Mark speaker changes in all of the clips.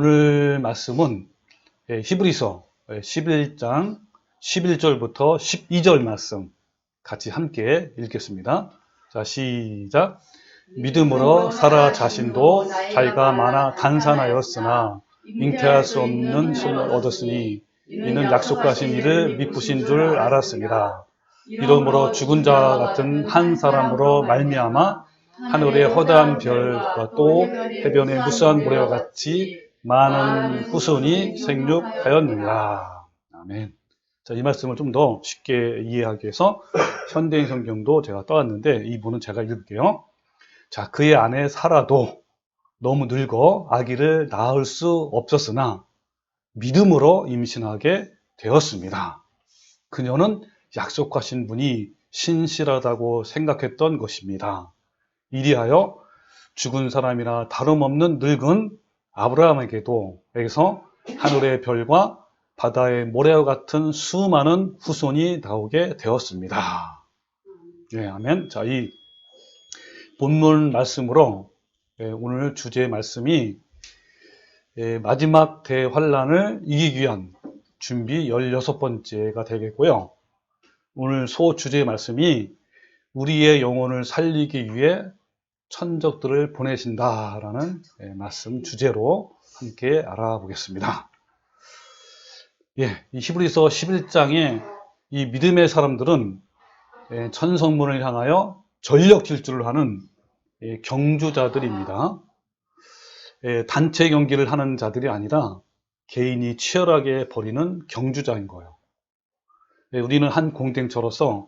Speaker 1: 오늘 말씀은 히브리서 11장 11절부터 12절 말씀 같이 함께 읽겠습니다. 자, 시작. 믿음으로 사라 자신도 자기가 많아 간산하였으나 잉태할 수 없는 신을 얻었으니 이는 약속하신 이를 미쁘신 줄 알았습니다. 이러므로 죽은 자 같은 한 사람으로 말미암아 하늘의 허다한 별과 또 해변의 무수한 모래와 같이 많은 후손이 생육하였느니라. 아멘. 자, 이 말씀을 좀 더 쉽게 이해하기 위해서 현대인 성경도 제가 떠왔는데 이 부분은 제가 읽을게요. 자, 그의 아내 사라도 너무 늙어 아기를 낳을 수 없었으나 믿음으로 임신하게 되었습니다. 그녀는 약속하신 분이 신실하다고 생각했던 것입니다. 이리하여 죽은 사람이나 다름없는 늙은 아브라함에게도 여기서 하늘의 별과 바다의 모래와 같은 수많은 후손이 나오게 되었습니다. 네, 아멘. 자, 이 본문 말씀으로 오늘 주제 말씀이 마지막 대환란을 이기기 위한 준비 16번째가 되겠고요. 오늘 소주제 말씀이 우리의 영혼을 살리기 위해 천적들을 보내신다라는 말씀 주제로 함께 알아보겠습니다. 이 히브리서 11장에 이 믿음의 사람들은 천성문을 향하여 전력 질주를 하는 경주자들입니다. 단체 경기를 하는 자들이 아니라 개인이 치열하게 벌이는 경주자인 거예요. 우리는 한 공동체로서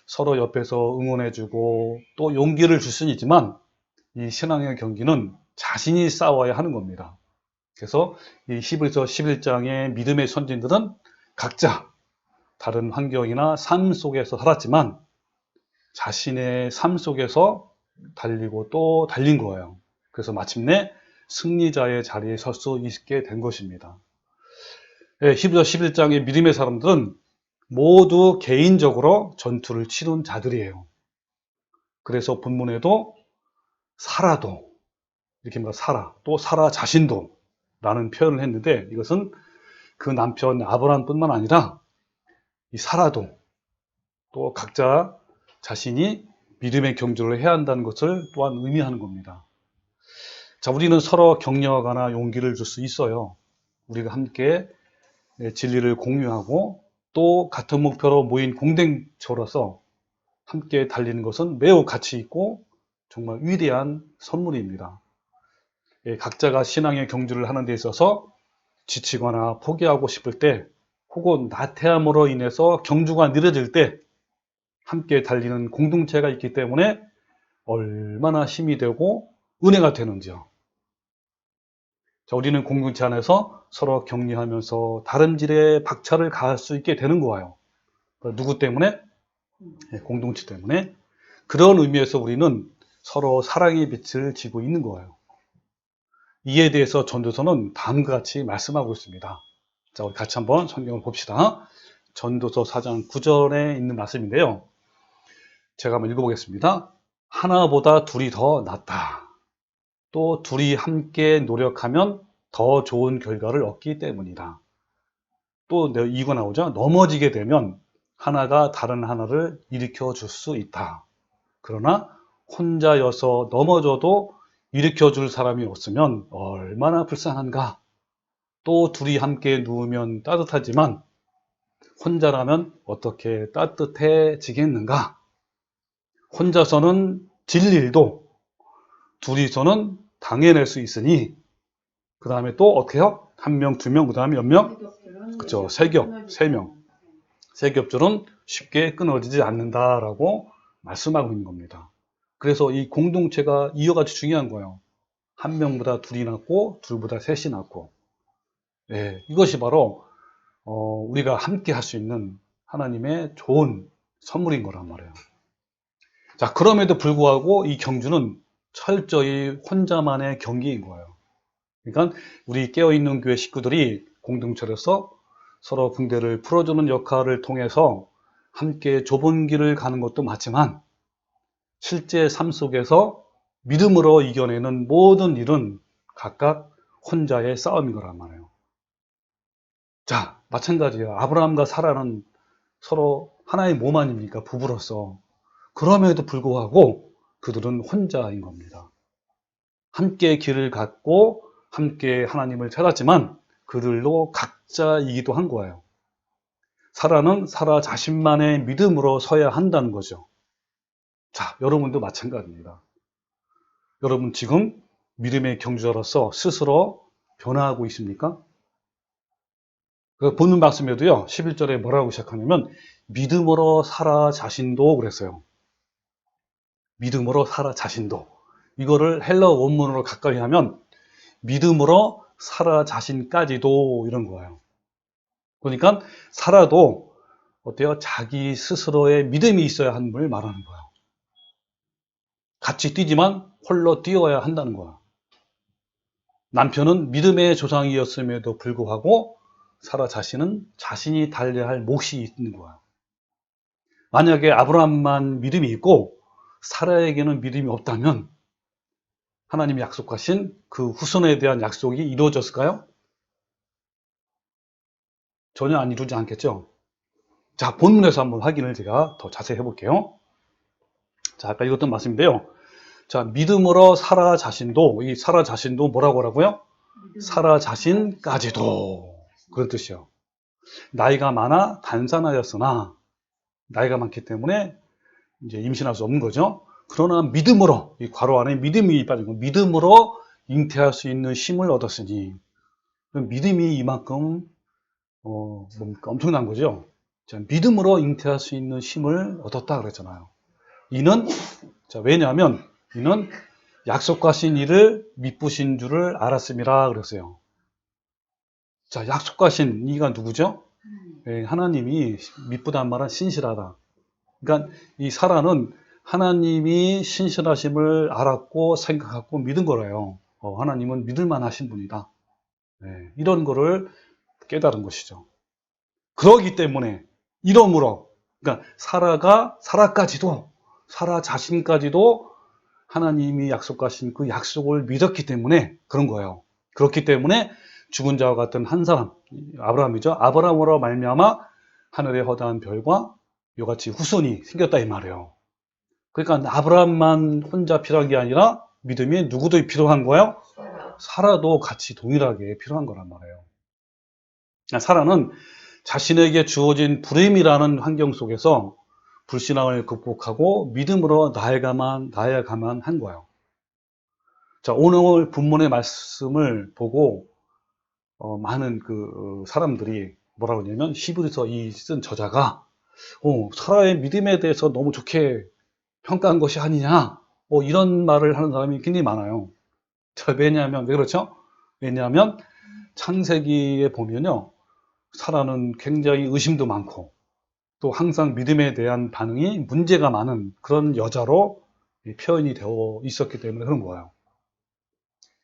Speaker 1: 서로 옆에서 응원해주고 또 용기를 줄 수는 있지만 이 신앙의 경기는 자신이 싸워야 하는 겁니다. 그래서 이 히브리서 11장의 믿음의 선진들은 각자 다른 환경이나 삶 속에서 살았지만 자신의 삶 속에서 달리고 또 달린 거예요. 그래서 마침내 승리자의 자리에 설 수 있게 된 것입니다. 히브리서 11장의 믿음의 사람들은 모두 개인적으로 전투를 치른 자들이에요. 그래서 본문에도 사라도 이렇게 말합니다. 사라, 또 사라 자신도 라는 표현을 했는데 이것은 그 남편 아브라함뿐만 아니라 이 사라도 또 각자 자신이 믿음의 경주를 해야 한다는 것을 또한 의미하는 겁니다. 자, 우리는 서로 격려하거나 용기를 줄 수 있어요. 우리가 함께 진리를 공유하고 또 같은 목표로 모인 공동체로서 함께 달리는 것은 매우 가치 있고 정말 위대한 선물입니다. 각자가 신앙의 경주를 하는 데 있어서 지치거나 포기하고 싶을 때 혹은 나태함으로 인해서 경주가 느려질 때 함께 달리는 공동체가 있기 때문에 얼마나 힘이 되고 은혜가 되는지요. 자, 우리는 공동체 안에서 서로 격려하면서 다름질에 박차를 가할 수 있게 되는 거예요. 누구 때문에? 공동체 때문에. 그런 의미에서 우리는 서로 사랑의 빛을 지고 있는 거예요. 이에 대해서 전도서는 다음과 같이 말씀하고 있습니다. 자, 우리 같이 한번 성경을 봅시다. 전도서 4장 9절에 있는 말씀인데요. 제가 한번 읽어보겠습니다. 하나보다 둘이 더 낫다. 또 둘이 함께 노력하면 더 좋은 결과를 얻기 때문이다. 또 이거 나오죠. 넘어지게 되면 하나가 다른 하나를 일으켜 줄 수 있다. 그러나 혼자여서 넘어져도 일으켜 줄 사람이 없으면 얼마나 불쌍한가. 또 둘이 함께 누우면 따뜻하지만 혼자라면 어떻게 따뜻해지겠는가. 혼자서는 질 일도 둘이서는 당해낼 수 있으니 그 다음에 또 어떻게 해요? 한 명, 두 명, 그 다음에 몇 명? 그렇죠. 세 명. 세 겹줄은 쉽게 끊어지지 않는다라고 말씀하고 있는 겁니다. 그래서 이 공동체가 이어가지 중요한 거예요. 한 명보다 둘이 낫고 둘보다 셋이 낫고. 이것이 바로 우리가 함께 할 수 있는 하나님의 좋은 선물인 거란 말이에요. 자, 그럼에도 불구하고 이 경주는 철저히 혼자만의 경기인 거예요. 그러니까 우리 깨어있는 교회 식구들이 공동체로서 서로 붕대를 풀어주는 역할을 통해서 함께 좁은 길을 가는 것도 맞지만 실제 삶 속에서 믿음으로 이겨내는 모든 일은 각각 혼자의 싸움인 거란 말이에요. 자, 마찬가지예요. 아브라함과 사라는 서로 하나의 몸 아닙니까? 부부로서. 그럼에도 불구하고 그들은 혼자인 겁니다. 함께 길을 갔고 함께 하나님을 찾았지만 그들도 각자이기도 한 거예요. 사라는 사라 자신만의 믿음으로 서야 한다는 거죠. 자, 여러분도 마찬가지입니다. 여러분 지금 믿음의 경주자로서 스스로 변화하고 있습니까? 그 본문 말씀에도요, 11절에 뭐라고 시작하냐면, 믿음으로 사라 자신도 그랬어요. 믿음으로 사라 자신도. 이거를 헬러 원문으로 가까이 하면, 믿음으로 사라 자신까지도 이런 거예요. 그러니까, 사라도 어때요? 자기 스스로의 믿음이 있어야 하는 걸 말하는 거예요. 같이 뛰지만 홀로 뛰어야 한다는 거야. 남편은 믿음의 조상이었음에도 불구하고 사라 자신은 자신이 달려야 할 몫이 있는 거야. 만약에 아브라함만 믿음이 있고 사라에게는 믿음이 없다면 하나님이 약속하신 그 후손에 대한 약속이 이루어졌을까요? 전혀 안 이루지 않겠죠. 자, 본문에서 한번 확인을 제가 더 자세히 해볼게요. 자, 아까 읽었던 말씀인데요. 자, 믿음으로 사라 자신도, 이 사라 자신도 뭐라고 하라고요? 사라 자신까지도. 그런 뜻이요. 나이가 많아 단산하였으나, 나이가 많기 때문에 이제 임신할 수 없는 거죠. 그러나 믿음으로, 이 괄호 안에 믿음이 빠진 거, 믿음으로 잉태할 수 있는 힘을 얻었으니, 믿음이 이만큼, 뭡니까? 엄청난 거죠. 자, 믿음으로 잉태할 수 있는 힘을 얻었다 그랬잖아요. 이는, 자, 왜냐하면, 이는 약속하신 이를 미쁘신 줄을 알았음이라 그랬어요. 자, 약속하신 이가 누구죠? 예, 하나님이 미쁘다는 말은 신실하다. 그러니까 이 사라는 하나님이 신실하심을 알았고 생각하고 믿은 거래요. 하나님은 믿을만 하신 분이다. 예, 이런 거를 깨달은 것이죠. 그러기 때문에 이러므로 그러니까 사라까지도 사라 자신까지도 하나님이 약속하신 그 약속을 믿었기 때문에 그런 거예요. 그렇기 때문에 죽은 자와 같은 한 사람, 아브라함이죠. 아브라함으로 말미암아 하늘의 허다한 별과 이같이 후손이 생겼다 이 말이에요. 그러니까 아브라함만 혼자 필요한 게 아니라 믿음이 누구도 필요한 거예요? 사라도 같이 동일하게 필요한 거란 말이에요. 사라는 자신에게 주어진 불임이라는 환경 속에서 불신앙을 극복하고 믿음으로 나아가만 한 거예요. 자, 오늘 본문의 말씀을 보고 많은 그 사람들이 뭐라고 하냐면 히브리서 이 쓴 저자가 사라의 믿음에 대해서 너무 좋게 평가한 것이 아니냐 이런 말을 하는 사람이 굉장히 많아요. 자, 왜냐하면 왜 그렇죠? 왜냐하면 창세기에 보면요, 사라는 굉장히 의심도 많고 또 항상 믿음에 대한 반응이 문제가 많은 그런 여자로 표현이 되어 있었기 때문에 그런 거예요.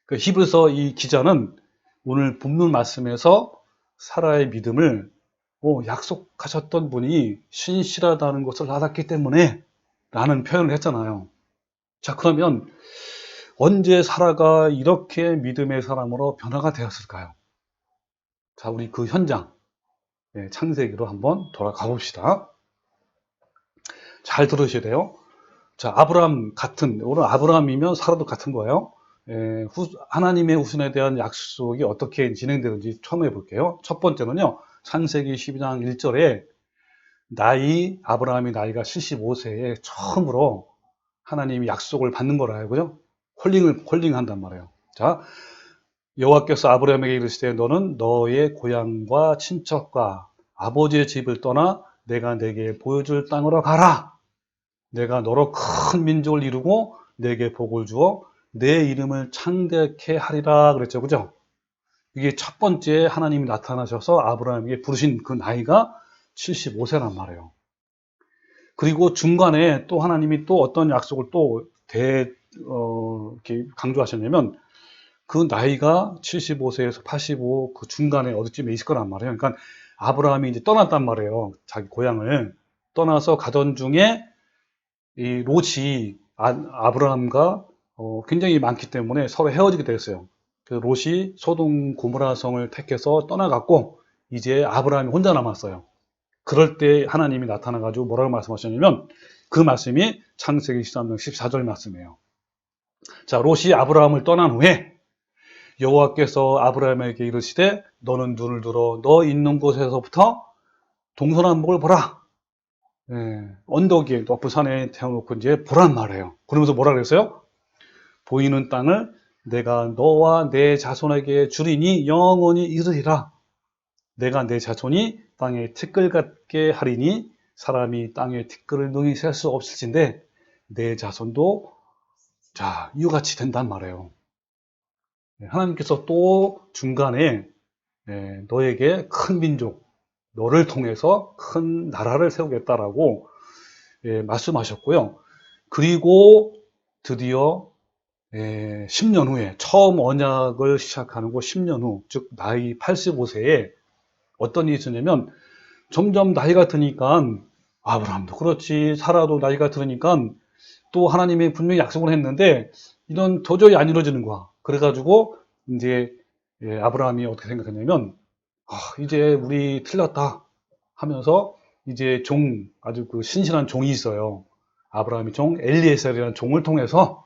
Speaker 1: 그 히브리서 이 기자는 오늘 본문 말씀에서 사라의 믿음을 약속하셨던 분이 신실하다는 것을 알았기 때문에 라는 표현을 했잖아요. 자, 그러면 언제 사라가 이렇게 믿음의 사람으로 변화가 되었을까요? 자, 우리 그 현장, 창세기로 한번 돌아가 봅시다. 잘 들으셔야 돼요. 자, 오늘 아브라함이면 사라도 같은 거예요. 하나님의 후손에 대한 약속이 어떻게 진행되는지 처음 해볼게요. 첫 번째는요, 창세기 12장 1절에 아브라함이 나이가 75세에 처음으로 하나님이 약속을 받는 거라고요. 홀링한단 말이에요. 자, 여호와께서 아브라함에게 이르시되 너는 너의 고향과 친척과 아버지의 집을 떠나 내가 내게 보여줄 땅으로 가라. 내가 너로 큰 민족을 이루고 내게 복을 주어 내 이름을 창대케 하리라 그랬죠. 그죠? 이게 첫 번째 하나님이 나타나셔서 아브라함에게 부르신 그 나이가 75세란 말이에요. 그리고 중간에 또 하나님이 또 어떤 약속을 또 이렇게 강조하셨냐면 그 나이가 75세에서 85 그 중간에 어디쯤에 있을 거란 말이에요. 그러니까 아브라함이 이제 떠났단 말이에요. 자기 고향을 떠나서 가던 중에 이 롯이 아브라함과 굉장히 많기 때문에 서로 헤어지게 됐어요. 그 롯이 소돔 고모라 성을 택해서 떠나갔고 이제 아브라함이 혼자 남았어요. 그럴 때 하나님이 나타나가지고 뭐라고 말씀하셨냐면 그 말씀이 창세기 13장 14절 말씀이에요. 자, 롯이 아브라함을 떠난 후에 여호와께서 아브라함에게 이르시되 너는 눈을 들어 너 있는 곳에서부터 동서남북을 보라. 언덕 위에 높은 산에 태워놓고 이제 보란 말이에요. 그러면서 뭐라 그랬어요? 보이는 땅을 내가 너와 내 자손에게 주리니 영원히 이르리라. 내가 내 자손이 땅에 티끌 같게 하리니 사람이 땅에 티끌을 능히 셀 수 없을진데 내 자손도 자 이와 같이 된단 말이에요. 하나님께서 또 중간에 너에게 큰 민족, 너를 통해서 큰 나라를 세우겠다라고 말씀하셨고요. 그리고 드디어 10년 후에 처음 언약을 시작하는 거 10년 후, 즉 나이 85세에 어떤 일이 있었냐면 점점 나이가 드니까 아브라함도 그렇지 사라도 나이가 들으니까 또 하나님이 분명히 약속을 했는데 이건 도저히 안 이루어지는 거야. 그래가지고 이제 아브라함이 어떻게 생각했냐면 이제 우리 틀렸다 하면서 이제 아주 그 신실한 종이 있어요. 아브라함이 종 엘리에셀이라는 종을 통해서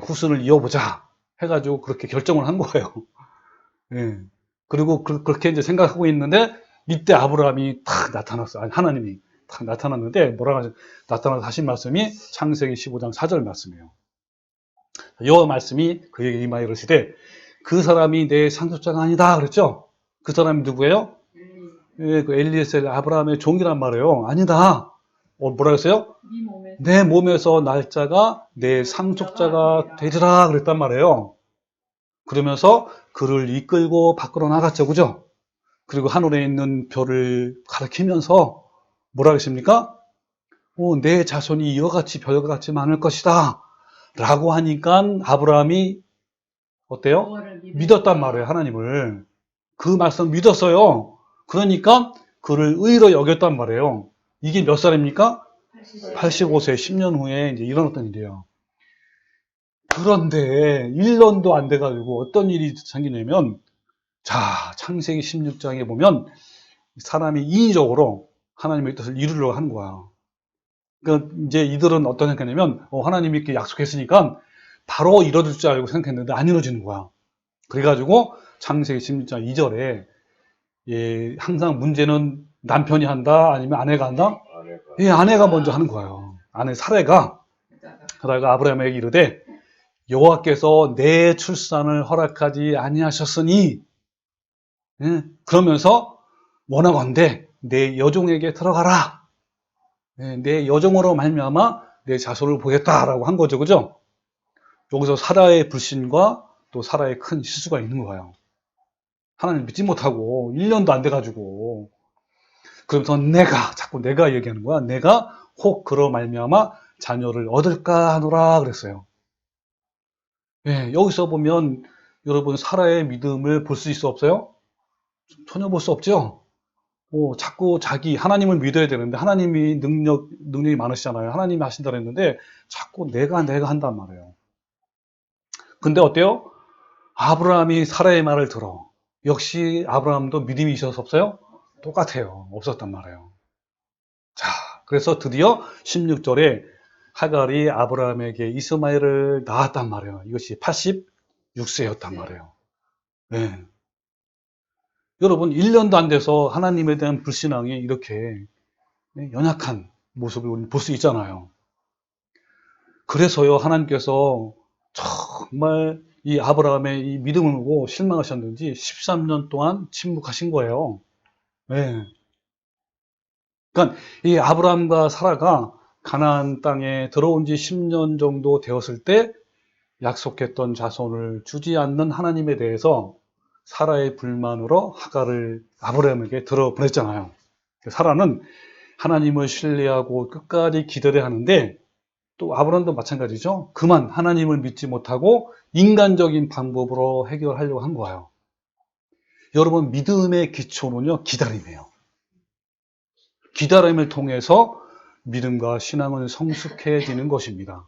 Speaker 1: 후손을 이어보자 해가지고 그렇게 결정을 한 거예요. 그리고 그렇게 이제 생각하고 있는데 이때 아브라함이 탁 나타났어요. 아니, 하나님이 탁 나타났는데 나타나서 하신 말씀이 창세기 15장 4절 말씀이에요. 여호와 말씀이 그에게 임하여 이르시되 그 사람이 내 상속자가 아니다 그랬죠? 그 사람이 누구예요? 그 엘리에셀 아브라함의 종이란 말이에요. 아니다. 뭐라 그랬어요? 내 몸에서 날짜가 내 상속자가 되리라 그랬단 말이에요. 그러면서 그를 이끌고 밖으로 나갔죠. 그죠? 그리고 하늘에 있는 별을 가리키면서 뭐라 그랬습니까? 내 자손이 이와 같이 별과 같이 많을 것이다. 라고 하니까 아브라함이 어때요? 믿었단 말이에요. 하나님을. 그 말씀 믿었어요. 그러니까 그를 의로 여겼단 말이에요. 이게 몇 살입니까? 85세 10년 후에 이제 일어났던 일이에요. 그런데 1년도 안 돼가지고 어떤 일이 생기냐면 자, 창세기 16장에 보면 사람이 인위적으로 하나님의 뜻을 이루려고 하는 거야. 그러니까 이제 이들은 어떤 생각했냐면 하나님이 이렇게 약속했으니까 바로 이뤄질 줄 알고 생각했는데 안 이루어지는 거야. 그래가지고 창세기 16장 2절에 항상 문제는 남편이 한다 아니면 아내가 한다? 아내가 먼저 하는 거예요. 아내 사례가 그러다가 아브라함에게 이르되 여호와께서 내 출산을 허락하지 아니하셨으니 그러면서 원하건대 내 여종에게 들어가라. 내 여종으로 말미암아 내 자손을 보겠다라고 한 거죠. 그죠? 여기서 사라의 불신과 또 사라의 큰 실수가 있는 거예요. 하나님 믿지 못하고 1년도 안 돼가지고 그러면서 자꾸 내가 얘기하는 거야. 내가 혹 그러 말미암아 자녀를 얻을까 하노라 그랬어요. 여기서 보면 여러분 사라의 믿음을 볼 수 있어 없어요? 전혀 볼 수 없죠. 자꾸 하나님을 믿어야 되는데 하나님이 능력이 많으시잖아요. 하나님이 하신다 그랬는데 자꾸 내가 한단 말이에요. 근데 어때요? 아브라함이 사라의 말을 들어. 역시 아브라함도 믿음이 있어서 없어요? 똑같아요. 없었단 말이에요. 자, 그래서 드디어 16절에 하갈이 아브라함에게 이스마엘을 낳았단 말이에요. 이것이 86세였단 말이에요. 네. 여러분 1년도 안 돼서 하나님에 대한 불신앙이 이렇게 연약한 모습을 볼 수 있잖아요. 그래서요 하나님께서 정말 이 아브라함의 이 믿음을 보고 실망하셨는지 13년 동안 침묵하신 거예요. 네. 그러니까 이 아브라함과 사라가 가나안 땅에 들어온 지 10년 정도 되었을 때 약속했던 자손을 주지 않는 하나님에 대해서 사라의 불만으로 하갈을 아브라함에게 들어보냈잖아요. 사라는 하나님을 신뢰하고 끝까지 기다려야 하는데 또 아브라함도 마찬가지죠. 그만 하나님을 믿지 못하고 인간적인 방법으로 해결하려고 한 거예요. 여러분 믿음의 기초는요 기다림이에요. 기다림을 통해서 믿음과 신앙은 성숙해지는 것입니다.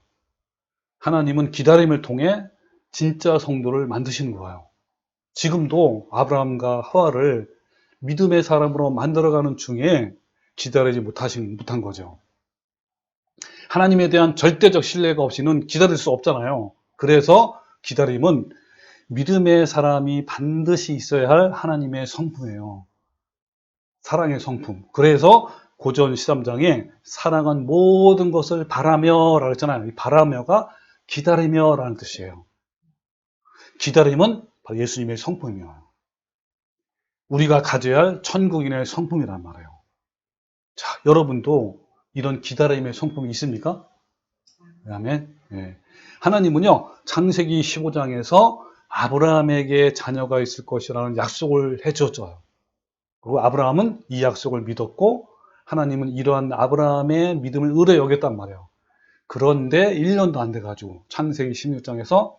Speaker 1: 하나님은 기다림을 통해 진짜 성도를 만드시는 거예요. 지금도 아브라함과 하와를 믿음의 사람으로 만들어가는 중에 기다리지 못한 거죠. 하나님에 대한 절대적 신뢰가 없이는 기다릴 수 없잖아요. 그래서 기다림은 믿음의 사람이 반드시 있어야 할 하나님의 성품이에요. 사랑의 성품. 그래서 고전 13장에 사랑은 모든 것을 바라며 라고 했잖아요. 이 바라며가 기다리며 라는 뜻이에요. 기다림은 바로 예수님의 성품이에요. 우리가 가져야 할 천국인의 성품이란 말이에요. 자, 여러분도 이런 기다림의 성품이 있습니까? 아멘. 네. 하나님은요, 창세기 15장에서 아브라함에게 자녀가 있을 것이라는 약속을 해주었죠. 그리고 아브라함은 이 약속을 믿었고, 하나님은 이러한 아브라함의 믿음을 의뢰 여겼단 말이에요. 그런데 1년도 안 돼가지고 창세기 16장에서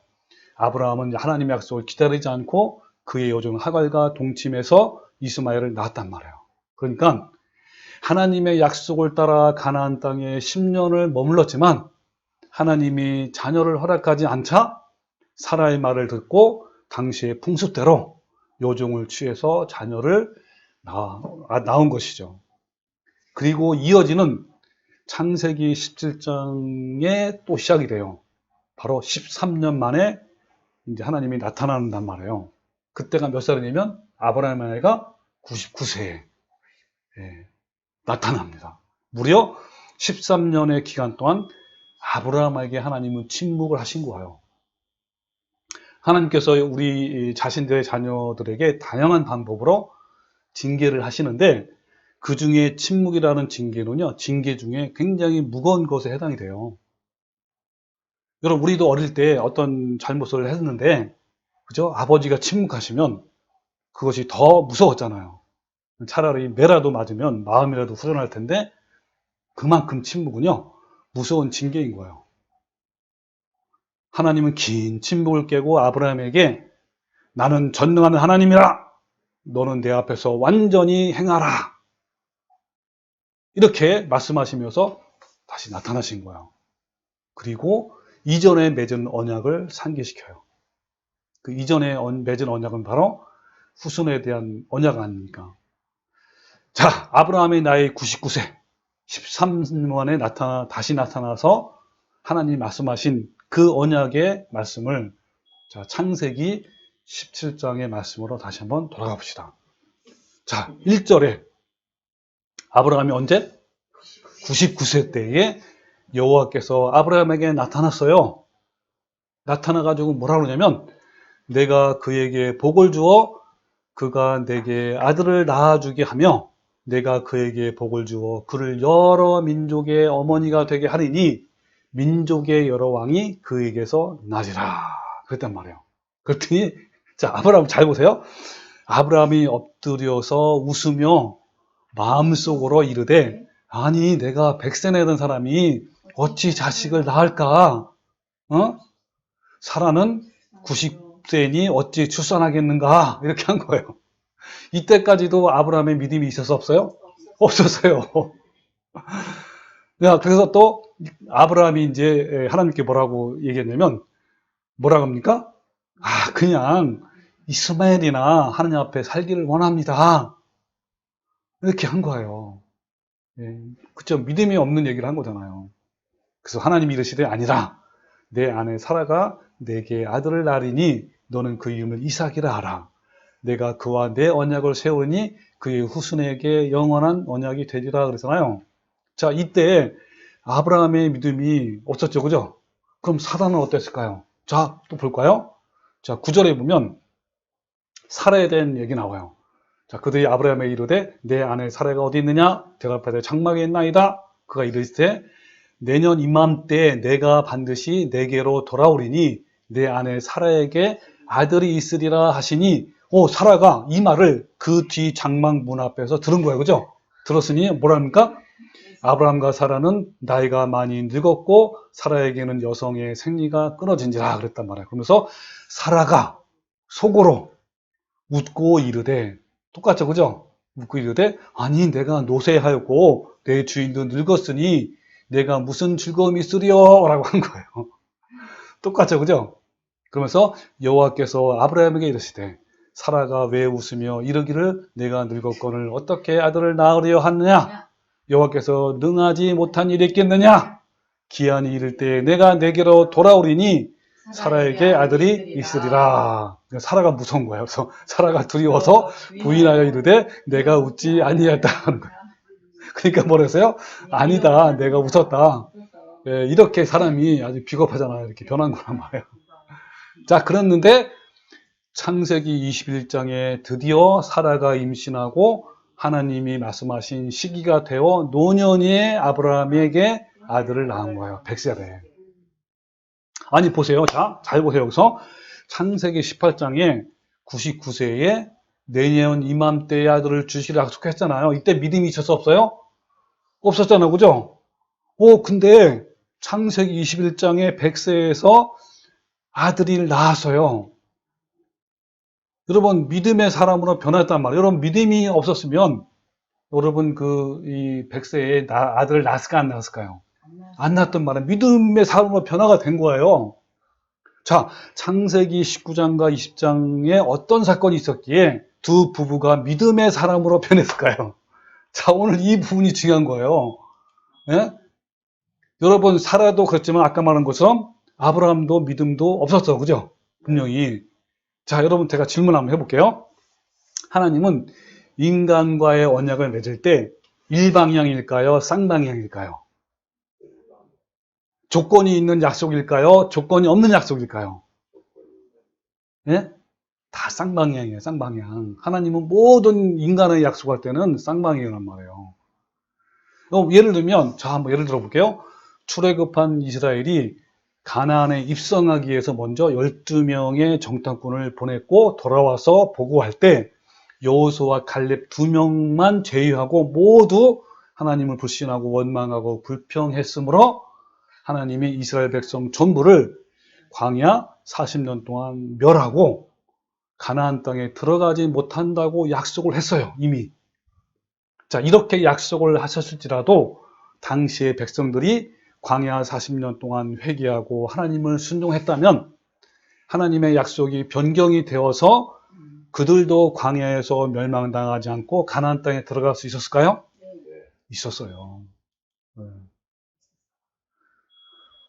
Speaker 1: 아브라함은 하나님의 약속을 기다리지 않고 그의 여종 하갈과 동침해서 이스마엘을 낳았단 말이에요. 그러니까 하나님의 약속을 따라 가나안 땅에 10년을 머물렀지만 하나님이 자녀를 허락하지 않자 사라의 말을 듣고 당시의 풍습대로 여종을 취해서 자녀를 낳은 것이죠. 그리고 이어지는 창세기 17장에 또 시작이 돼요. 바로 13년 만에 이제 하나님이 나타난단 말이에요. 그때가 몇 살이냐면 아브라함의 나이가 99세에 나타납니다. 무려 13년의 기간 동안 아브라함에게 하나님은 침묵을 하신 거예요. 하나님께서 우리 자신들의 자녀들에게 다양한 방법으로 징계를 하시는데 그 중에 침묵이라는 징계는요, 징계 중에 굉장히 무거운 것에 해당이 돼요. 여러분, 우리도 어릴 때 어떤 잘못을 했는데, 그죠? 아버지가 침묵하시면 그것이 더 무서웠잖아요. 차라리 매라도 맞으면 마음이라도 후련할 텐데, 그만큼 침묵은요, 무서운 징계인 거예요. 하나님은 긴 침묵을 깨고 아브라함에게 나는 전능한 하나님이라, 너는 내 앞에서 완전히 행하라, 이렇게 말씀하시면서 다시 나타나신 거예요. 그리고 이전에 맺은 언약을 상기시켜요. 그 이전에 맺은 언약은 바로 후손에 대한 언약 아닙니까? 자, 아브라함의 나이 99세, 13년 만에 다시 나타나서 하나님 말씀하신 그 언약의 말씀을, 자, 창세기 17장의 말씀으로 다시 한번 돌아가 봅시다. 자, 1절에 아브라함이 언제? 99세 때에 여호와께서 아브라함에게 나타났어요. 나타나가지고 뭐라 그러냐면, 내가 그에게 복을 주어 그가 내게 아들을 낳아주게 하며 내가 그에게 복을 주어 그를 여러 민족의 어머니가 되게 하리니 민족의 여러 왕이 그에게서 나리라, 그랬단 말이에요. 그랬더니, 자, 아브라함 잘 보세요. 아브라함이 엎드려서 웃으며 마음속으로 이르되, 아니 내가 100세 되던 사람이 어찌 자식을 낳을까? 사라는 90세니 어찌 출산하겠는가? 이렇게 한 거예요. 이때까지도 아브라함의 믿음이 있었어, 없어요? 없었어요. 그래서 또 아브라함이 이제 하나님께 뭐라고 얘기했냐면, 뭐라고 합니까? 그냥 이스마엘이나 하나님 앞에 살기를 원합니다, 이렇게 한 거예요. 그쵸? 믿음이 없는 얘기를 한 거잖아요. 그래서 하나님이 이르시되, 아니라 내 아내 사라가 내게 아들을 낳으리니 너는 그 이름을 이삭이라 하라. 내가 그와 내 언약을 세우니 그의 후손에게 영원한 언약이 되리라 그랬잖아요. 자, 이때 아브라함의 믿음이 없었죠, 그죠? 그럼 사라는 어땠을까요? 자, 또 볼까요? 자, 9절에 보면 사라에 대한 얘기 나와요. 자, 그들이 아브라함에게 이르되 내 아내 사라가 어디 있느냐? 대답하되 장막에 있나이다. 그가 이르시되 내년 이맘때에 내가 반드시 내게로 돌아오리니 내 아내 사라에게 아들이 있으리라 하시니, 사라가 이 말을 그 뒤 장막 문 앞에서 들은 거예요, 그죠? 들었으니 뭐랍니까? 아브라함과 사라는 나이가 많이 늙었고 사라에게는 여성의 생리가 끊어진지라 그랬단 말이에요. 그러면서 사라가 속으로 웃고 이르되, 똑같죠, 그죠? 웃고 이르되, 아니 내가 노쇠하였고 내 주인도 늙었으니 내가 무슨 즐거움이 있으리요? 라고 한 거예요. 똑같죠, 그죠? 그러면서 여호와께서 아브라함에게 이르시되 사라가 왜 웃으며 이르기를 내가 늙었거늘 어떻게 아들을 낳으려 하느냐? 여호와께서 능하지 못한 일이 있겠느냐? 기한이 이를 때 내가 내게로 돌아오리니 사라에게 아들이 있으리라. 사라가 무서운 거예요. 그래서 사라가 두려워서 부인하여 이르되 내가 웃지 아니하였다 하는 거예요. 그러니까 뭐랬어요? 아니다, 내가 웃었다. 예, 이렇게 사람이 아주 비겁하잖아요. 이렇게 변한 거란 말이에요. 자, 그랬는데 창세기 21장에 드디어 사라가 임신하고 하나님이 말씀하신 시기가 되어 노년의 아브라함에게 아들을 낳은 거예요. 100세에. 아니 보세요. 자, 잘 보세요. 여기서 창세기 18장에 99세에 내년 이맘때에 아들을 주시라 약속했잖아요. 이때 믿음이 있었어 없어요? 없었잖아요. 그죠? 근데 창세기 21장에 100세에서 아들이 낳았어요. 여러분 믿음의 사람으로 변했단 말이에요. 여러분 믿음이 없었으면 여러분 이 100세에 아들을 낳았을까 안 낳았을까요? 안 낳았단 말이에요. 믿음의 사람으로 변화가 된 거예요. 자, 창세기 19장과 20장에 어떤 사건이 있었기에 두 부부가 믿음의 사람으로 변했을까요? 자, 오늘 이 부분이 중요한 거예요. 예? 여러분 사라도 그렇지만 아까 말한 것처럼 아브라함도 믿음도 없었어. 그죠? 분명히. 자, 여러분 제가 질문 한번 해볼게요. 하나님은 인간과의 언약을 맺을 때 일방향일까요? 쌍방향일까요? 조건이 있는 약속일까요? 조건이 없는 약속일까요? 예? 다 쌍방향이에요. 쌍방향. 하나님은 모든 인간의 약속할 때는 쌍방향이란 말이에요. 예를 들면 한번 예를 들어 볼게요. 출애굽한 이스라엘이 가나안에 입성하기 위해서 먼저 12명의 정탐꾼을 보냈고 돌아와서 보고할 때 여호수아와 갈렙 2명만 제외하고 모두 하나님을 불신하고 원망하고 불평했으므로 하나님이 이스라엘 백성 전부를 광야 40년 동안 멸하고 가나안 땅에 들어가지 못한다고 약속을 했어요. 이미. 자, 이렇게 약속을 하셨을지라도 당시의 백성들이 광야 40년 동안 회개하고 하나님을 순종했다면 하나님의 약속이 변경이 되어서 그들도 광야에서 멸망당하지 않고 가나안 땅에 들어갈 수 있었을까요? 있었어요. 네.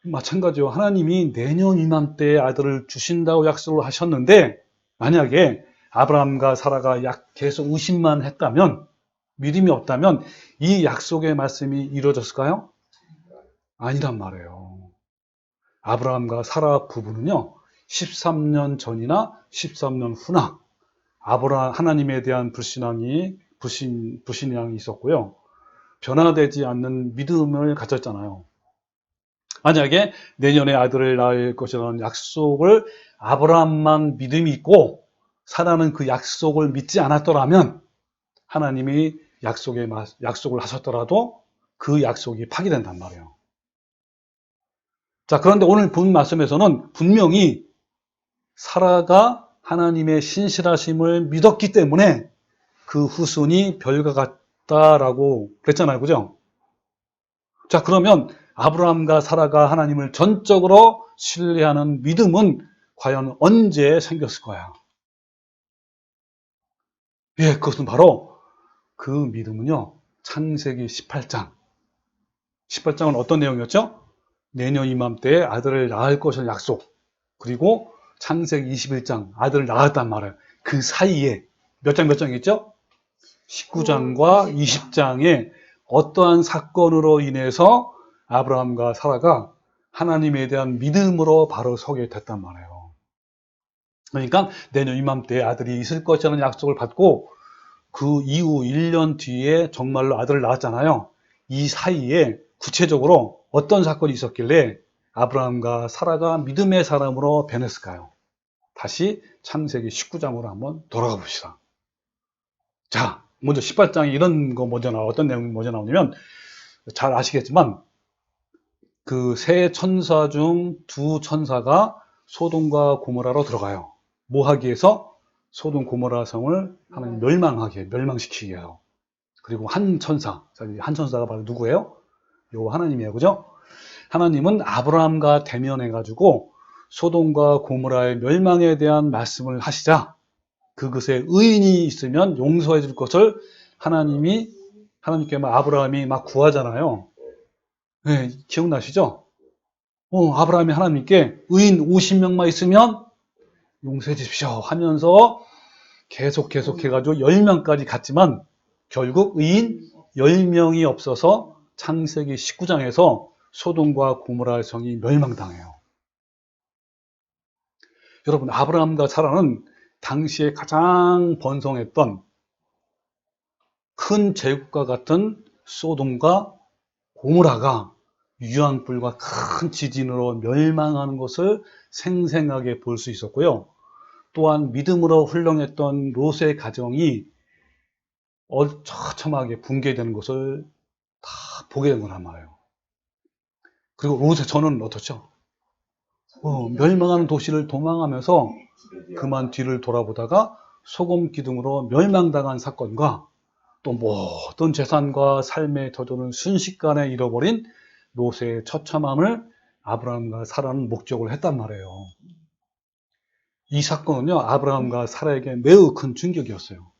Speaker 1: 마찬가지로 하나님이 내년 이맘때에 아들을 주신다고 약속을 하셨는데 만약에 아브라함과 사라가 계속 의심만 했다면 믿음이 없다면 이 약속의 말씀이 이루어졌을까요? 아니란 말이에요. 아브라함과 사라 부부는요 13년 전이나 13년 후나 하나님에 대한 불신앙이 있었고요. 변화되지 않는 믿음을 가졌잖아요. 만약에 내년에 아들을 낳을 것이라는 약속을 아브라함만 믿음이 있고 사라는 그 약속을 믿지 않았더라면 하나님이 약속을 하셨더라도 그 약속이 파기된단 말이에요. 자, 그런데 오늘 본 말씀에서는 분명히 사라가 하나님의 신실하심을 믿었기 때문에 그 후손이 별과 같다라고 그랬잖아요. 그죠? 자, 그러면 아브라함과 사라가 하나님을 전적으로 신뢰하는 믿음은 과연 언제 생겼을 거야? 예, 그것은 바로 그 믿음은요, 창세기 18장. 18장은 어떤 내용이었죠? 내년 이맘때에 아들을 낳을 것을 약속. 그리고 창세기 21장, 아들을 낳았단 말이에요. 그 사이에 몇 장이겠죠? 19장과 20장에 어떠한 사건으로 인해서 아브라함과 사라가 하나님에 대한 믿음으로 바로 서게 됐단 말이에요. 그러니까 내년 이맘때에 아들이 있을 것이라는 약속을 받고 그 이후 1년 뒤에 정말로 아들을 낳았잖아요. 이 사이에 구체적으로 어떤 사건이 있었길래 아브라함과 사라가 믿음의 사람으로 변했을까요? 다시 창세기 19장으로 한번 돌아가 봅시다. 자, 먼저 18장에 이런 거 어떤 내용이 먼저 나오냐면 잘 아시겠지만 그 세 천사 중 두 천사가 소돔과 고모라로 들어가요. 뭐 하기 위해서? 소돔 고모라 성을 하나님 멸망시키기 위해서. 그리고 한 천사가 바로 누구예요? 요 하나님이에요. 그죠? 하나님은 아브라함과 대면해가지고 소돔과 고모라의 멸망에 대한 말씀을 하시자 그것에 의인이 있으면 용서해 줄 것을 하나님께 아브라함이 막 구하잖아요. 네, 기억나시죠? 아브라함이 하나님께 의인 50명만 있으면 용서해 주십시오 하면서 계속 해가지고 10명까지 갔지만 결국 의인 10명이 없어서 창세기 19장에서 소돔과 고모라의 성이 멸망당해요. 여러분, 아브라함과 사라는 당시에 가장 번성했던 큰 제국과 같은 소돔과 고모라가 유황불과 큰 지진으로 멸망하는 것을 생생하게 볼 수 있었고요. 또한 믿음으로 훌륭했던 롯의 가정이 처참하게 붕괴되는 것을 다 보게 된 거란 말이에요. 그리고 롯의 전은 어떻죠? 멸망하는 도시를 도망하면서 그만 뒤를 돌아보다가 소금 기둥으로 멸망당한 사건과 또 모든 재산과 삶의 터전을 순식간에 잃어버린 롯의 처참함을 아브라함과 사라는 목격을 했단 말이에요. 이 사건은요, 아브라함과 사라에게 매우 큰 충격이었어요.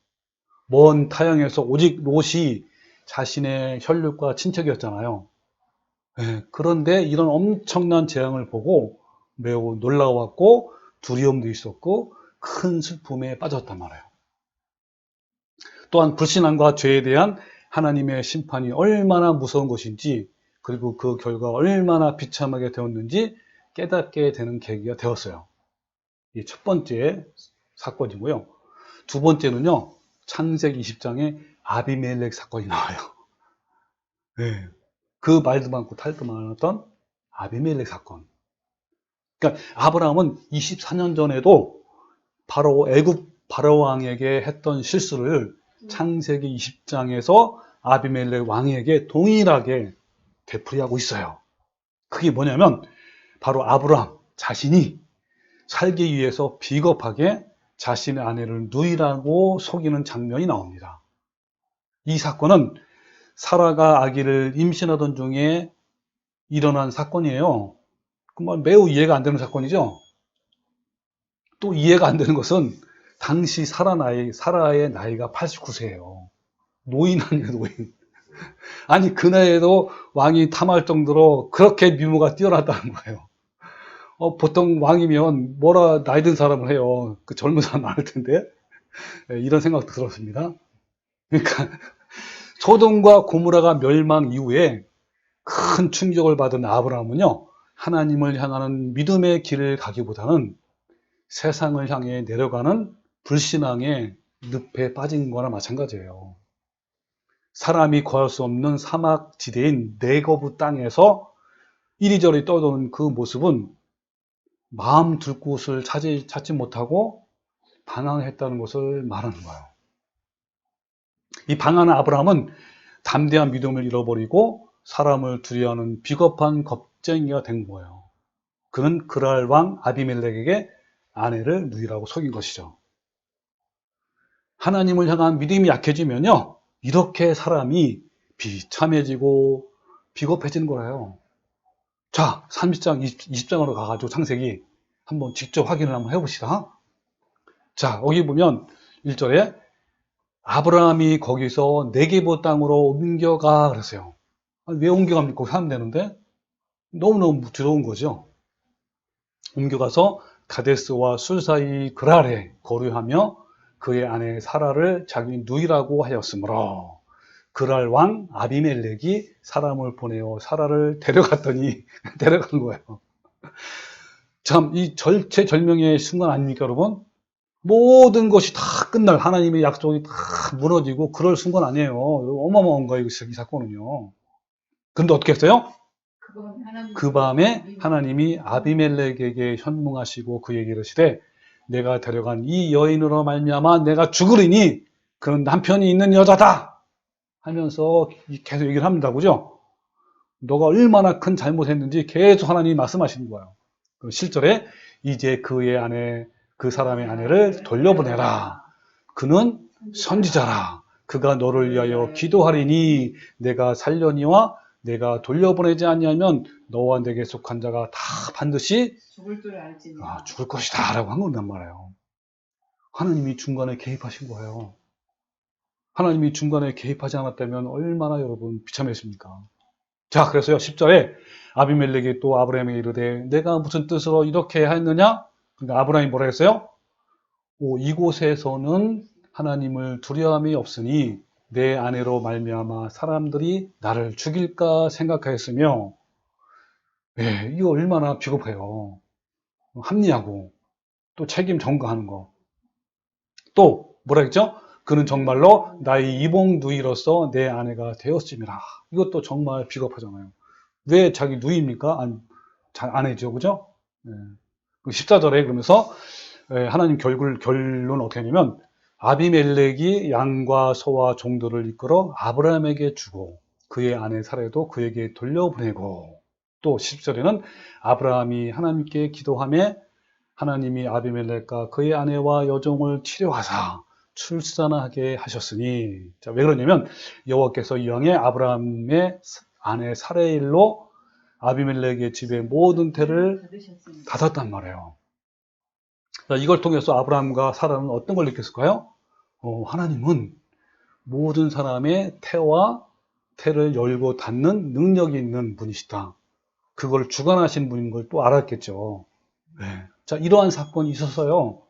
Speaker 1: 먼 타향에서 오직 롯이 자신의 혈육과 친척이었잖아요. 네, 그런데 이런 엄청난 재앙을 보고 매우 놀라웠고 두려움도 있었고 큰 슬픔에 빠졌단 말이에요. 또한 불신앙과 죄에 대한 하나님의 심판이 얼마나 무서운 것인지 그리고 그 결과 얼마나 비참하게 되었는지 깨닫게 되는 계기가 되었어요. 이 첫 번째 사건이고요. 두 번째는요, 창세기 20장에 아비멜렉 사건이 나와요. 네. 그 말도 많고 탈도 많았던 아비멜렉 사건. 그러니까 아브라함은 24년 전에도 바로 애굽 바로 왕에게 했던 실수를 창세기 20장에서 아비멜렉 왕에게 동일하게 되풀이하고 있어요. 그게 뭐냐면 바로 아브라함 자신이 살기 위해서 비겁하게 자신의 아내를 누이라고 속이는 장면이 나옵니다. 이 사건은 사라가 아기를 임신하던 중에 일어난 사건이에요. 그만 매우 이해가 안 되는 사건이죠. 또 이해가 안 되는 것은 당시 사라의 나이가 89세예요. 노인 아니에요, 노인. 아니, 그 나이에도 왕이 탐할 정도로 그렇게 미모가 뛰어났다는 거예요. 보통 왕이면 뭐라 나이 든 사람을 해요. 그 젊은 사람 많을 텐데. 네, 이런 생각도 들었습니다. 그러니까 소돔과 고모라가 멸망 이후에 큰 충격을 받은 아브라함은요, 하나님을 향하는 믿음의 길을 가기보다는 세상을 향해 내려가는 불신앙의 늪에 빠진 거나 마찬가지예요. 사람이 거할 수 없는 사막 지대인 네거브 땅에서 이리저리 떠도는 그 모습은 마음 둘 곳을 찾지 못하고 방황했다는 것을 말하는 거예요. 이 방황한 아브라함은 담대한 믿음을 잃어버리고 사람을 두려워하는 비겁한 겁쟁이가 된 거예요. 그는 그랄 왕 아비멜렉에게 아내를 누이라고 속인 것이죠. 하나님을 향한 믿음이 약해지면요, 이렇게 사람이 비참해지고 비겁해지는 거예요. 자, 30장, 20장으로 가가지고 창세기 한번 직접 확인을 한번 해봅시다. 자, 여기 보면 1절에 아브라함이 거기서 네게부 땅으로 옮겨가 그랬어요. 왜 옮겨갑니까? 거기 사면 되는데 너무너무 두려운 거죠. 옮겨가서 가데스와 술 사이 그랄에 거류하며 그의 아내 사라를 자기 누이라고 하였으므로 그랄 왕 아비멜렉이 사람을 보내어 사라를 데려갔더니 데려간 거예요. 참, 이 절체절명의 순간 아닙니까, 여러분? 모든 것이 다 끝날 하나님의 약속이 다 무너지고 그럴 순간 아니에요. 어마어마한 거예요, 이 사건은요. 근데 어떻게 했어요? 그 밤에 하나님이 아비멜렉에게 현몽하시고 그에게 이르시되 내가 데려간 이 여인으로 말미암아 내가 죽으리니 그는 남편이 있는 여자다 하면서 계속 얘기를 합니다. 그죠? 너가 얼마나 큰 잘못했는지 계속 하나님이 말씀하시는 거예요. 실절에 이제 그 사람의 아내를 돌려보내라. 그는 선지자라. 그가 너를 위하여 기도하리니 내가 살려니와 내가 돌려보내지 아니하면 너와 내게 속한 자가 다 반드시
Speaker 2: 죽을 줄 알지니.
Speaker 1: 죽을 것이다 라고 한 건단 말이에요. 하나님이 중간에 개입하신 거예요. 하나님이 중간에 개입하지 않았다면 얼마나 여러분 비참했습니까? 자, 그래서요 10절에 아비멜렉이 또 아브라함에게 이르되 내가 무슨 뜻으로 이렇게 했느냐? 그러니까 아브라함이 뭐라 했어요? 이곳에서는 하나님을 두려움이 없으니 내 아내로 말미암아 사람들이 나를 죽일까 생각하였으며, 이거 얼마나 비겁해요. 합리하고 또 책임 전가하는 거. 또 뭐라 했죠? 그는 정말로 나의 이복 누이로서 내 아내가 되었음이라. 이것도 정말 비겁하잖아요. 왜 자기 누이입니까? 아내죠, 그죠? 14절에 그러면서 하나님 결론 어떻게 하냐면 아비멜렉이 양과 소와 종들을 이끌어 아브라함에게 주고 그의 아내 사례도 그에게 돌려보내고, 또 10절에는 아브라함이 하나님께 기도하며 하나님이 아비멜렉과 그의 아내와 여종을 치료하사 출산하게 하셨으니. 자, 왜 그러냐면 여호와께서 이왕에 아브라함의 아내 사레일로 아비멜렉의 집의 모든 태를 닫았단 말이에요. 이걸 통해서 아브라함과 사라는 어떤 걸 느꼈을까요? 하나님은 모든 사람의 태를 열고 닫는 능력이 있는 분이시다. 그걸 주관하신 분인 걸 또 알았겠죠. 자, 이러한 사건이 있었어요.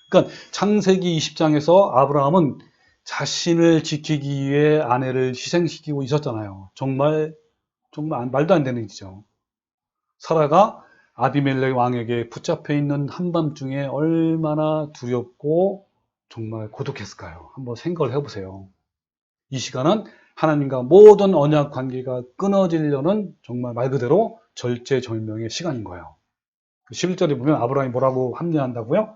Speaker 1: 그러니까 창세기 20장에서 아브라함은 자신을 지키기 위해 아내를 희생시키고 있었잖아요. 정말 말도 안 되는 일이죠. 사라가 아비멜렉 왕에게 붙잡혀 있는 한밤중에 얼마나 두렵고 정말 고독했을까요? 한번 생각을 해보세요. 이 시간은 하나님과 모든 언약 관계가 끊어지려는 정말 말 그대로 절제절명의 시간인 거예요. 11절에 보면 아브라함이 뭐라고 합리한다고요?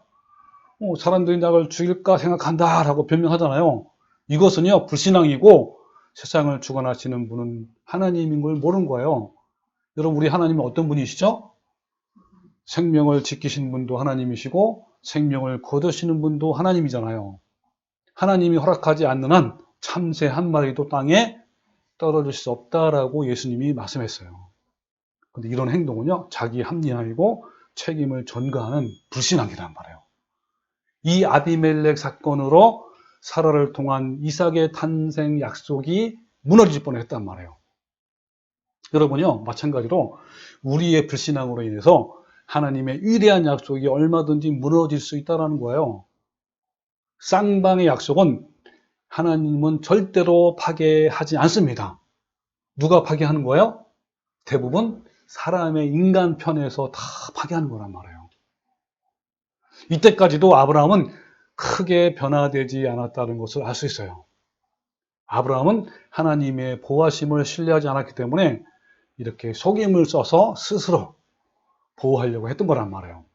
Speaker 1: 사람들이 나를 죽일까 생각한다 라고 변명하잖아요. 이것은요 불신앙이고 세상을 주관하시는 분은 하나님인 걸 모르는 거예요. 여러분, 우리 하나님은 어떤 분이시죠? 생명을 지키시는 분도 하나님이시고 생명을 거두시는 분도 하나님이잖아요. 하나님이 허락하지 않는 한 참새 한 마리도 땅에 떨어질 수 없다라고 예수님이 말씀했어요. 그런데 이런 행동은요 자기 합리화이고 책임을 전가하는 불신앙이란 말이에요. 이 아비멜렉 사건으로 사라를 통한 이삭의 탄생 약속이 무너질 뻔했단 말이에요. 여러분요, 마찬가지로 우리의 불신앙으로 인해서 하나님의 위대한 약속이 얼마든지 무너질 수 있다는 거예요. 쌍방의 약속은 하나님은 절대로 파괴하지 않습니다. 누가 파괴하는 거예요? 대부분 사람의 인간 편에서 다 파괴하는 거란 말이에요. 이때까지도 아브라함은 크게 변화되지 않았다는 것을 알 수 있어요. 아브라함은 하나님의 보호하심을 신뢰하지 않았기 때문에 이렇게 속임을 써서 스스로 보호하려고 했던 거란 말이에요.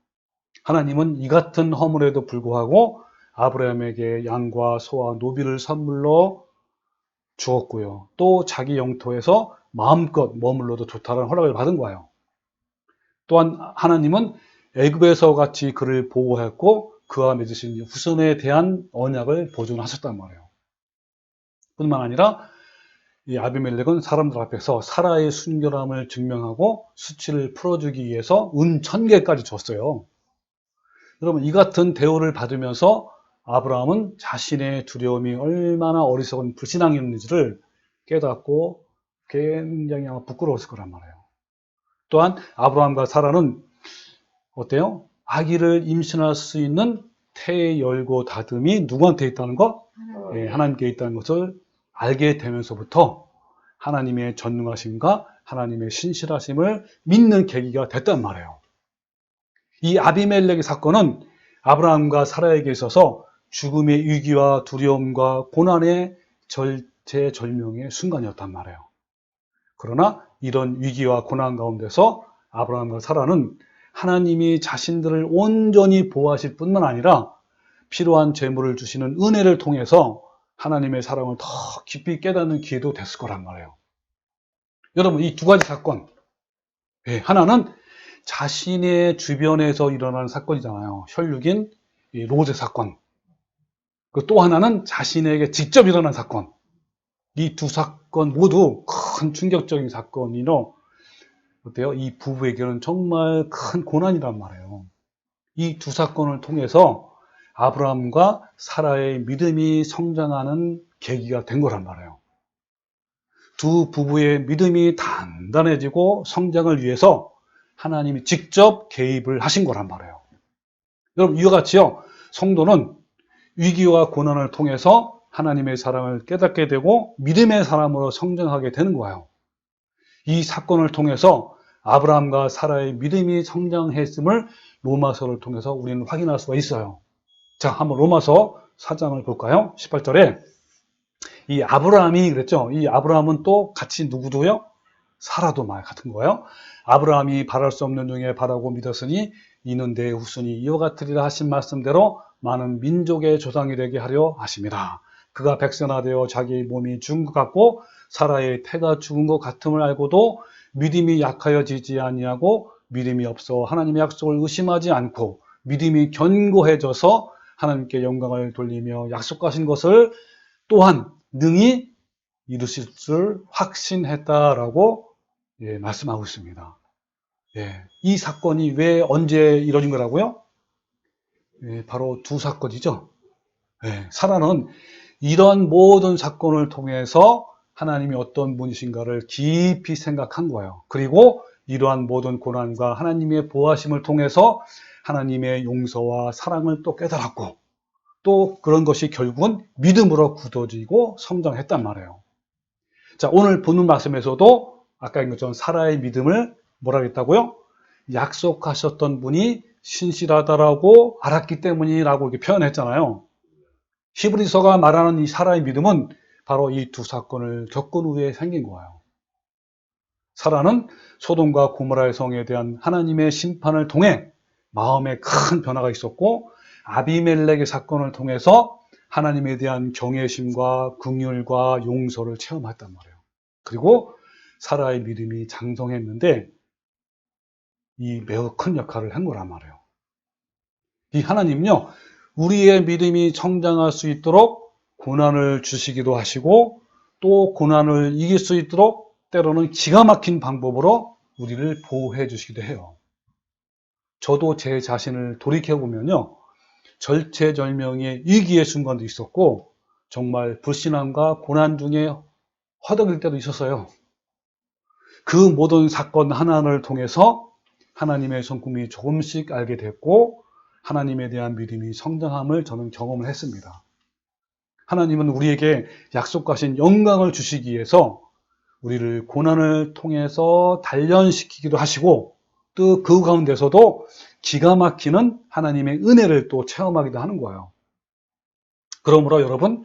Speaker 1: 하나님은 이 같은 허물에도 불구하고 아브라함에게 양과 소와 노비를 선물로 주었고요. 또 자기 영토에서 마음껏 머물러도 좋다는 허락을 받은 거예요. 또한 하나님은 애굽에서 같이 그를 보호했고 그와 맺으신 후손에 대한 언약을 보존하셨단 말이에요. 뿐만 아니라 이 아비멜렉은 사람들 앞에서 사라의 순결함을 증명하고 수치를 풀어주기 위해서 은 1000개까지 줬어요. 여러분, 이 같은 대우를 받으면서 아브라함은 자신의 두려움이 얼마나 어리석은 불신앙이었는지를 깨닫고 굉장히 아마 부끄러웠을 거란 말이에요. 또한 아브라함과 사라는 어때요? 아기를 임신할 수 있는 태 열고 닫음이 누구한테 있다는 거? 하나님께 있다는 것을 알게 되면서부터 하나님의 전능하심과 하나님의 신실하심을 믿는 계기가 됐단 말이에요. 이 아비멜렉의 사건은 아브라함과 사라에게 있어서 죽음의 위기와 두려움과 고난의 절체절명의 순간이었단 말이에요. 그러나 이런 위기와 고난 가운데서 아브라함과 사라는 하나님이 자신들을 온전히 보호하실 뿐만 아니라 필요한 재물을 주시는 은혜를 통해서 하나님의 사랑을 더 깊이 깨닫는 기회도 됐을 거란 말이에요. 여러분, 이 두 가지 사건, 하나는 자신의 주변에서 일어나는 사건이잖아요. 혈육인 롯의 사건. 또 하나는 자신에게 직접 일어난 사건. 이 두 사건 모두 큰 충격적인 사건이요. 어때요? 이 부부에게는 정말 큰 고난이란 말이에요. 이 두 사건을 통해서 아브라함과 사라의 믿음이 성장하는 계기가 된 거란 말이에요. 두 부부의 믿음이 단단해지고 성장을 위해서 하나님이 직접 개입을 하신 거란 말이에요. 여러분, 이와 같이요, 성도는 위기와 고난을 통해서 하나님의 사랑을 깨닫게 되고 믿음의 사람으로 성장하게 되는 거예요. 이 사건을 통해서 아브라함과 사라의 믿음이 성장했음을 로마서를 통해서 우리는 확인할 수가 있어요. 자, 한번 로마서 4장을 볼까요? 18절에 이 아브라함이 그랬죠. 이 아브라함은 또 같이 누구도요? 사라도 말 같은 거예요. 아브라함이 바랄 수 없는 중에 바라고 믿었으니 이는 내 후손이 이와 같으리라 하신 말씀대로 많은 민족의 조상이 되게 하려 하심이라. 그가 백선하되어 자기 몸이 죽은 것 같고 사라의 태가 죽은 것 같음을 알고도 믿음이 약하여지지 아니하고 믿음이 없어 하나님의 약속을 의심하지 않고 믿음이 견고해져서 하나님께 영광을 돌리며 약속하신 것을 또한 능히 이루실 줄 확신했다라고 말씀하고 있습니다. 이 사건이 왜 언제 이뤄진 거라고요? 바로 두 사건이죠. 사라는 이런 모든 사건을 통해서 하나님이 어떤 분이신가를 깊이 생각한 거예요. 그리고 이러한 모든 고난과 하나님의 보호하심을 통해서 하나님의 용서와 사랑을 또 깨달았고 또 그런 것이 결국은 믿음으로 굳어지고 성장했단 말이에요. 자, 오늘 보는 말씀에서도 아까 읽은 것처럼 사라의 믿음을 뭐라고 했다고요? 약속하셨던 분이 신실하다라고 알았기 때문이라고 이렇게 표현했잖아요. 히브리서가 말하는 이 사라의 믿음은 바로 이 두 사건을 겪은 후에 생긴 거예요. 사라는 소돔과 고모라의 성에 대한 하나님의 심판을 통해 마음에 큰 변화가 있었고 아비멜렉의 사건을 통해서 하나님에 대한 경외심과 긍휼과 용서를 체험했단 말이에요. 그리고 사라의 믿음이 장성했는데 이 매우 큰 역할을 한 거란 말이에요. 이 하나님은요, 우리의 믿음이 성장할 수 있도록 고난을 주시기도 하시고 또 고난을 이길 수 있도록 때로는 기가 막힌 방법으로 우리를 보호해 주시기도 해요. 저도 제 자신을 돌이켜보면요, 절체절명의 위기의 순간도 있었고 정말 불신앙과 고난 중에 허덕일 때도 있었어요. 그 모든 사건 하나하나를 통해서 하나님의 성품이 조금씩 알게 됐고 하나님에 대한 믿음이 성장함을 저는 경험을 했습니다. 하나님은 우리에게 약속하신 영광을 주시기 위해서 우리를 고난을 통해서 단련시키기도 하시고 또 그 가운데서도 기가 막히는 하나님의 은혜를 또 체험하기도 하는 거예요. 그러므로 여러분,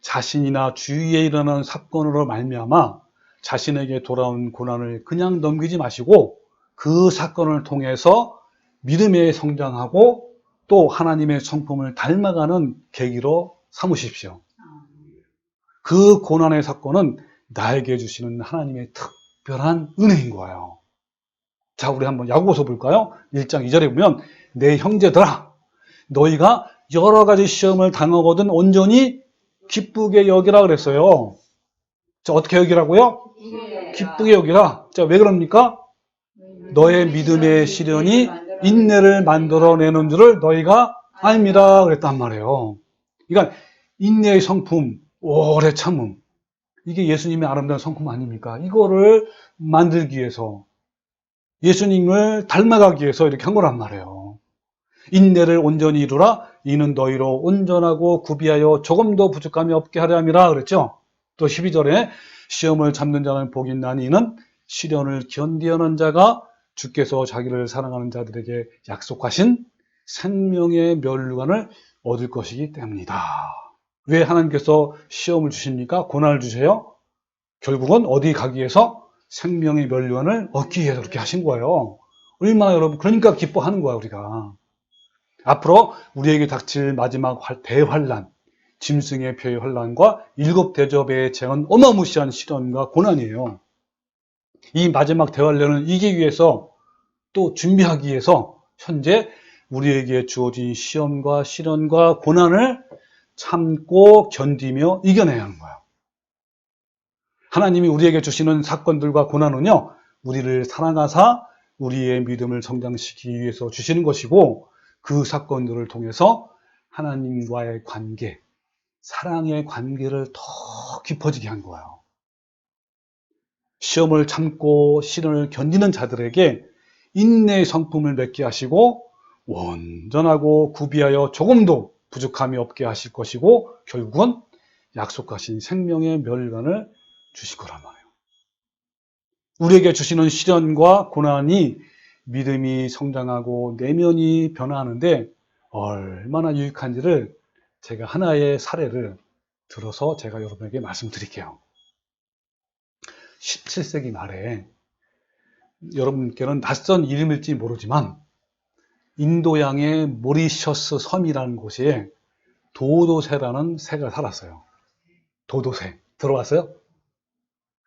Speaker 1: 자신이나 주위에 일어나는 사건으로 말미암아 자신에게 돌아온 고난을 그냥 넘기지 마시고 그 사건을 통해서 믿음에 성장하고 또 하나님의 성품을 닮아가는 계기로 삼으십시오. 그 고난의 사건은 나에게 주시는 하나님의 특별한 은혜인 거예요. 자, 우리 한번 야고보서 볼까요? 1장 2절에 보면 내 형제들아 너희가 여러 가지 시험을 당하거든 온전히 기쁘게 여기라 그랬어요. 자, 어떻게 여기라고요? 기쁘게 여기라. 자, 왜 그럽니까? 너의 믿음의 시련이 인내를 만들어내는 줄을 너희가 압니다 그랬단 말이에요. 그러니까 인내의 성품, 오래 참음, 이게 예수님의 아름다운 성품 아닙니까? 이거를 만들기 위해서 예수님을 닮아가기 위해서 이렇게 한 거란 말이에요. 인내를 온전히 이루라. 이는 너희로 온전하고 구비하여 조금도 부족함이 없게 하려 함이라 그랬죠. 또 12절에 시험을 참는 자는 복이 있나니 이는 시련을 견디하는 자가 주께서 자기를 사랑하는 자들에게 약속하신 생명의 면류관을 얻을 것이기 때문이다. 왜 하나님께서 시험을 주십니까? 고난을 주세요? 결국은 어디 가기 위해서? 생명의 면류관을 얻기 위해서 그렇게 하신 거예요. 얼마나 여러분, 그러니까 기뻐하는 거야 우리가. 앞으로 우리에게 닥칠 마지막 대환란, 짐승의 표의 환란과 7 대접의 재앙은 어마무시한 시련과 고난이에요. 이 마지막 대환란을 이기기 위해서 또 준비하기 위해서 현재 우리에게 주어진 시험과 시련과 고난을 참고 견디며 이겨내야 하는 거예요. 하나님이 우리에게 주시는 사건들과 고난은요, 우리를 사랑하사 우리의 믿음을 성장시키기 위해서 주시는 것이고, 그 사건들을 통해서 하나님과의 관계, 사랑의 관계를 더 깊어지게 한 거예요. 시험을 참고 시련을 견디는 자들에게 인내의 성품을 맺게 하시고 온전하고 구비하여 조금도 부족함이 없게 하실 것이고, 결국은 약속하신 생명의 멸관을 주실 거란 말이에요. 우리에게 주시는 시련과 고난이 믿음이 성장하고 내면이 변화하는데 얼마나 유익한지를 제가 하나의 사례를 들어서 제가 여러분에게 말씀드릴게요. 17세기 말에 여러분께는 낯선 이름일지 모르지만 인도양의 모리셔스 섬이라는 곳에 도도새라는 새가 살았어요. 도도새. 들어봤어요?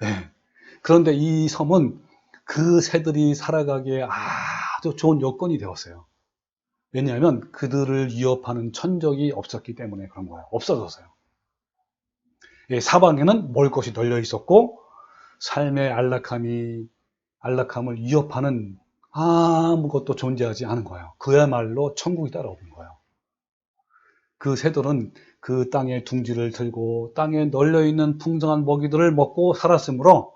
Speaker 1: 네. 그런데 이 섬은 그 새들이 살아가기에 아주 좋은 여건이 되었어요. 왜냐하면 그들을 위협하는 천적이 없었기 때문에 그런 거예요. 없어졌어요. 사방에는 먹을 것이 널려 있었고, 삶의 안락함을 위협하는 아무것도 존재하지 않은 거예요. 그야말로 천국이 따라오는 거예요. 그 새들은 그 땅의 둥지를 들고 땅에 널려있는 풍성한 먹이들을 먹고 살았으므로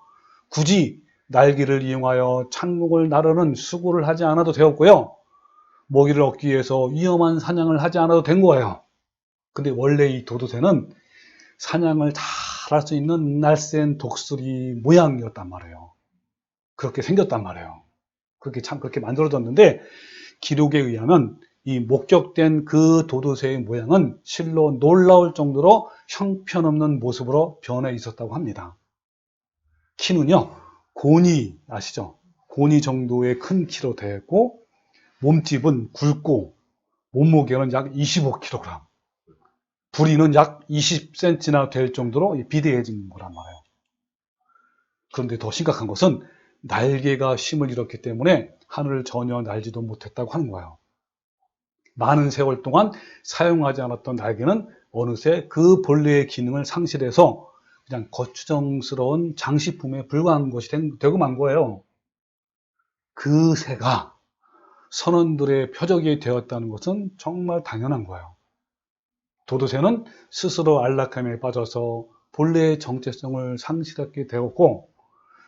Speaker 1: 굳이 날개를 이용하여 창문을 나르는 수고를 하지 않아도 되었고요. 먹이를 얻기 위해서 위험한 사냥을 하지 않아도 된 거예요. 근데 원래 이 도도새는 사냥을 잘 할 수 있는 날쌘 독수리 모양이었단 말이에요. 그렇게 생겼단 말이에요. 그렇게 만들어졌는데, 기록에 의하면 이 목격된 그 도도새의 모양은 실로 놀라울 정도로 형편없는 모습으로 변해 있었다고 합니다. 키는요, 고니 아시죠? 고니 정도의 큰 키로 되어 있고, 몸집은 굵고 몸무게는 약 25kg, 부리는 약 20cm나 될 정도로 비대해진 거란 말이에요. 그런데 더 심각한 것은 날개가 힘을 잃었기 때문에 하늘을 전혀 날지도 못했다고 하는 거예요. 많은 세월 동안 사용하지 않았던 날개는 어느새 그 본래의 기능을 상실해서 그냥 거추장스러운 장식품에 불과한 것이 되고 만 거예요. 그 새가 선원들의 표적이 되었다는 것은 정말 당연한 거예요. 도도새는 스스로 안락함에 빠져서 본래의 정체성을 상실하게 되었고,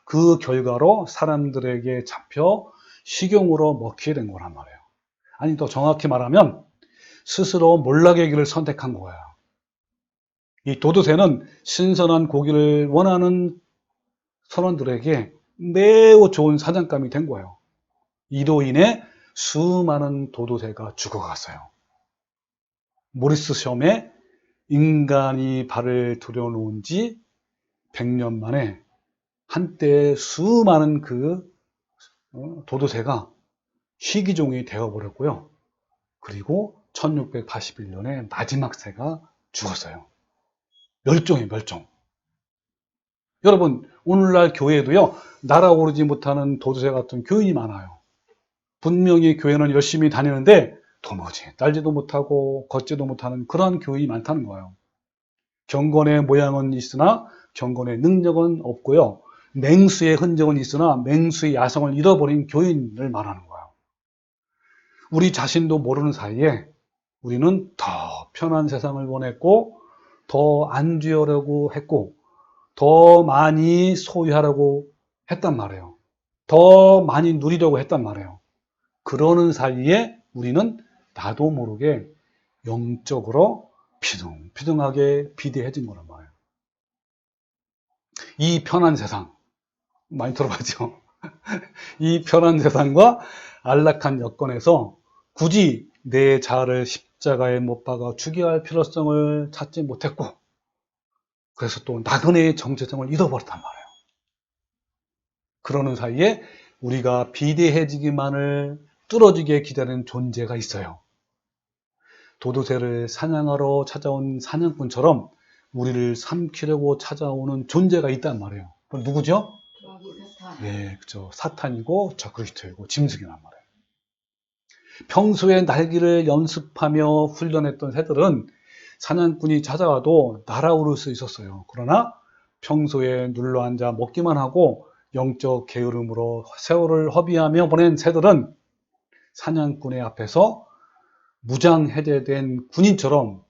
Speaker 1: 그 결과로 사람들에게 잡혀 식용으로 먹히게 된 거란 말이에요. 아니, 더 정확히 말하면 스스로 몰락의 길을 선택한 거예요. 이 도도새는 신선한 고기를 원하는 선원들에게 매우 좋은 사냥감이 된 거예요. 이로 인해 수많은 도도새가 죽어갔어요. 모리스 섬에 인간이 발을 들여놓은 지 100년 만에 한때 수많은 그 도도새가 희귀종이 되어버렸고요. 그리고 1681년에 마지막 새가 죽었어요. 멸종이에요, 멸종. 여러분, 오늘날 교회에도요, 날아오르지 못하는 도도새 같은 교인이 많아요. 분명히 교회는 열심히 다니는데 도무지 날지도 못하고 걷지도 못하는 그런 교인이 많다는 거예요. 경건의 모양은 있으나 경건의 능력은 없고요. 맹수의 흔적은 있으나 맹수의 야성을 잃어버린 교인을 말하는 거예요. 우리 자신도 모르는 사이에 우리는 더 편한 세상을 원했고, 더 안주하려고 했고, 더 많이 소유하려고 했단 말이에요. 더 많이 누리려고 했단 말이에요. 그러는 사이에 우리는 나도 모르게 영적으로 피둥피둥하게 비대해진 거란 말이에요. 이 편한 세상, 많이 들어봤죠? 이 편한 세상과 안락한 여건에서 굳이 내 자아를 십자가에 못 박아 죽여야 할 필요성을 찾지 못했고, 그래서 또 나그네의 정체성을 잃어버렸단 말이에요. 그러는 사이에 우리가 비대해지기만을 뚫어지게 기다리는 존재가 있어요. 도도새를 사냥하러 찾아온 사냥꾼처럼 우리를 삼키려고 찾아오는 존재가 있단 말이에요. 그럼 누구죠? 네, 그렇죠. 사탄이고 적그리스도이고 짐승이란 말이에요. 평소에 날기를 연습하며 훈련했던 새들은 사냥꾼이 찾아와도 날아오를 수 있었어요. 그러나 평소에 눌러앉아 먹기만 하고 영적 게으름으로 세월을 허비하며 보낸 새들은 사냥꾼의 앞에서 무장해제된 군인처럼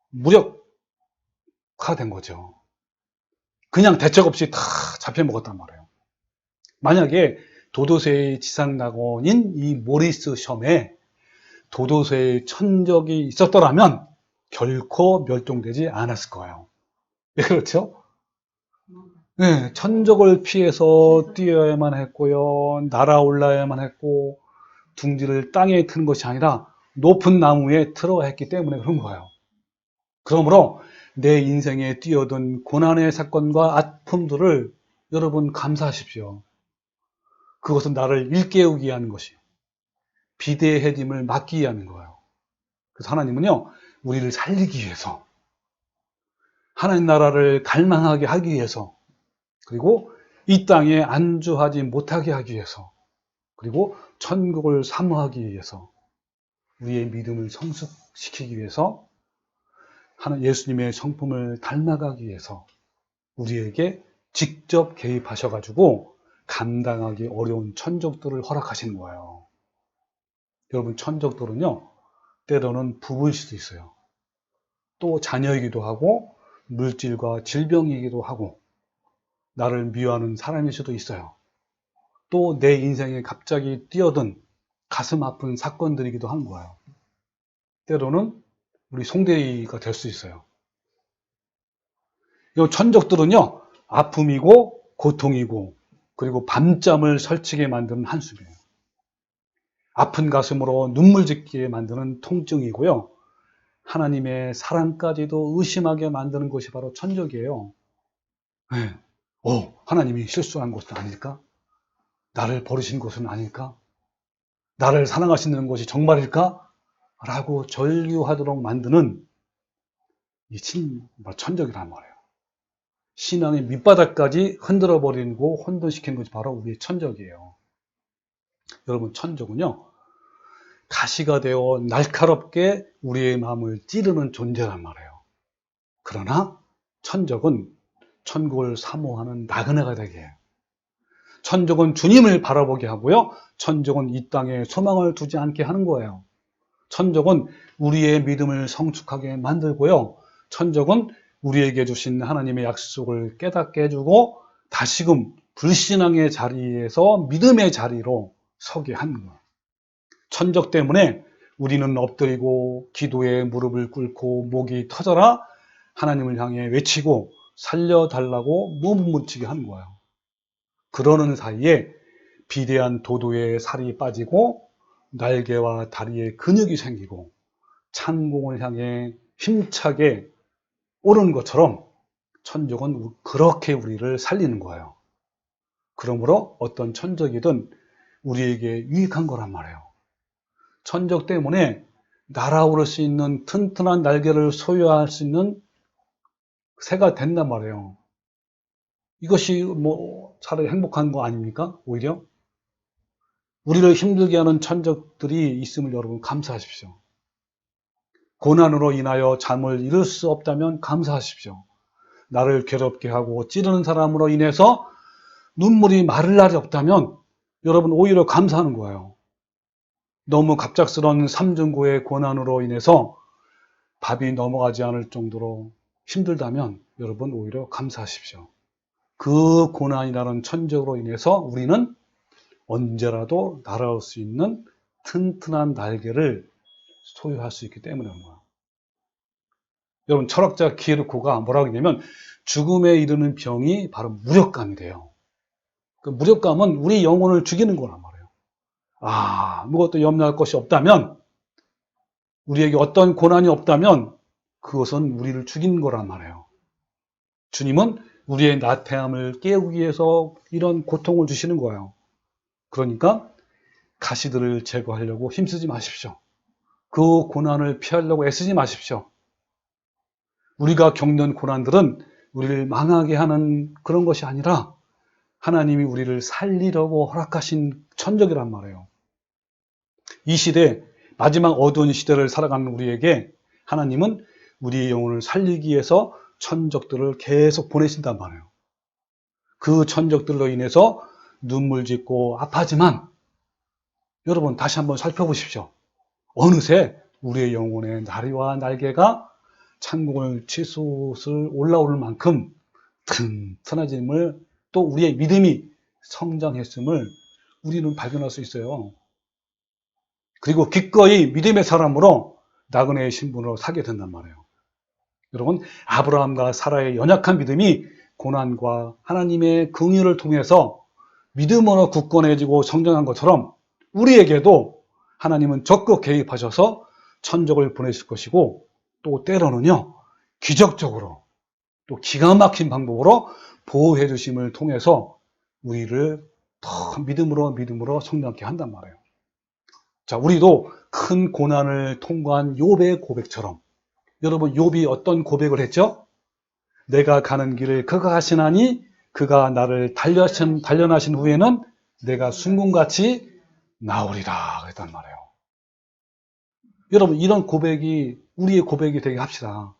Speaker 1: 무력화된 거죠. 그냥 대책 없이 다 잡혀 먹었단 말이에요. 만약에 도도새의 지상낙원인 이 모리스 셴에 도도새의 천적이 있었더라면 결코 멸종되지 않았을 거예요. 왜 그렇죠? 네, 천적을 피해서 뛰어야만 했고요. 날아올라야만 했고, 둥지를 땅에 트는 것이 아니라 높은 나무에 틀어야 했기 때문에 그런 거예요. 그러므로 내 인생에 뛰어든 고난의 사건과 아픔들을 여러분 감사하십시오. 그것은 나를 일깨우기 위한 것이에요. 비대해짐을 막기 위함인 거예요. 그래서 하나님은요, 우리를 살리기 위해서, 하나님 나라를 갈망하게 하기 위해서, 그리고 이 땅에 안주하지 못하게 하기 위해서, 그리고 천국을 사모하기 위해서, 우리의 믿음을 성숙시키기 위해서, 예수님의 성품을 닮아가기 위해서 우리에게 직접 개입하셔가지고 감당하기 어려운 천적들을 허락하시는 거예요. 여러분, 천적들은요, 때로는 부부일 수도 있어요. 또 자녀이기도 하고 물질과 질병이기도 하고 나를 미워하는 사람일 수도 있어요. 또 내 인생에 갑자기 뛰어든 가슴 아픈 사건들이기도 하는 거예요. 때로는 우리 송대리가 될 수 있어요. 이 천적들은요, 아픔이고 고통이고 그리고 밤잠을 설치게 만드는 한숨이에요. 아픈 가슴으로 눈물 짓게 만드는 통증이고요. 하나님의 사랑까지도 의심하게 만드는 것이 바로 천적이에요. 네. 하나님이 실수한 것은 아닐까? 나를 버리신 것은 아닐까? 나를 사랑하시는 것이 정말일까? 라고 절규하도록 만드는 이 천적이란 말이에요. 신앙의 밑바닥까지 흔들어버리고 혼돈시키는 것이 바로 우리의 천적이에요. 여러분, 천적은요, 가시가 되어 날카롭게 우리의 마음을 찌르는 존재란 말이에요. 그러나 천적은 천국을 사모하는 나그네가 되게 해요. 천적은 주님을 바라보게 하고요. 천적은 이 땅에 소망을 두지 않게 하는 거예요. 천적은 우리의 믿음을 성숙하게 만들고요. 천적은 우리에게 주신 하나님의 약속을 깨닫게 해주고 다시금 불신앙의 자리에서 믿음의 자리로 서게 하는 거예요. 천적 때문에 우리는 엎드리고 기도에 무릎을 꿇고 목이 터져라 하나님을 향해 외치고 살려달라고 몸부림치게 하는 거예요. 그러는 사이에 비대한 도도의 살이 빠지고 날개와 다리에 근육이 생기고 찬공을 향해 힘차게 오르는 것처럼 천적은 그렇게 우리를 살리는 거예요. 그러므로 어떤 천적이든 우리에게 유익한 거란 말이에요. 천적 때문에 날아오를 수 있는 튼튼한 날개를 소유할 수 있는 새가 된단 말이에요. 이것이 차라리 행복한 거 아닙니까? 오히려 우리를 힘들게 하는 천적들이 있음을 여러분 감사하십시오. 고난으로 인하여 잠을 이룰 수 없다면 감사하십시오. 나를 괴롭게 하고 찌르는 사람으로 인해서 눈물이 마를 날이 없다면 여러분 오히려 감사하는 거예요. 너무 갑작스러운 삼중고의 고난으로 인해서 밥이 넘어가지 않을 정도로 힘들다면 여러분 오히려 감사하십시오. 그 고난이라는 천적으로 인해서 우리는 언제라도 날아올 수 있는 튼튼한 날개를 소유할 수 있기 때문에 그런 거예요. 여러분, 철학자 키에르코가 뭐라고 했냐면 죽음에 이르는 병이 바로 무력감이 돼요. 그 무력감은 우리 영혼을 죽이는 거란 말이에요. 아무것도 염려할 것이 없다면, 우리에게 어떤 고난이 없다면 그것은 우리를 죽이는 거란 말이에요. 주님은 우리의 나태함을 깨우기 위해서 이런 고통을 주시는 거예요. 그러니까 가시들을 제거하려고 힘쓰지 마십시오. 그 고난을 피하려고 애쓰지 마십시오. 우리가 겪는 고난들은 우리를 망하게 하는 그런 것이 아니라 하나님이 우리를 살리려고 허락하신 천적이란 말이에요. 이 시대, 마지막 어두운 시대를 살아가는 우리에게 하나님은 우리의 영혼을 살리기 위해서 천적들을 계속 보내신단 말이에요. 그 천적들로 인해서 눈물 짓고 아파하지만 여러분 다시 한번 살펴보십시오. 어느새 우리의 영혼의 다리와 날개가 천국을 치솟을 올라오를 만큼 튼튼해짐을, 또 우리의 믿음이 성장했음을 우리는 발견할 수 있어요. 그리고 기꺼이 믿음의 사람으로 나그네의 신분으로 사게 된단 말이에요. 여러분, 아브라함과 사라의 연약한 믿음이 고난과 하나님의 긍휼을 통해서 믿음으로 굳건해지고 성장한 것처럼 우리에게도 하나님은 적극 개입하셔서 천적을 보내실 것이고, 또 때로는요 기적적으로 또 기가 막힌 방법으로 보호해 주심을 통해서 우리를 더 믿음으로 성장케 한단 말이에요. 자, 우리도 큰 고난을 통과한 욥의 고백처럼, 여러분 욥이 어떤 고백을 했죠? 내가 가는 길을 그가 하시나니 그가 나를 단련하신 후에는 내가 순금같이 나오리라 그랬단 말이에요. 여러분, 이런 고백이 우리의 고백이 되게 합시다.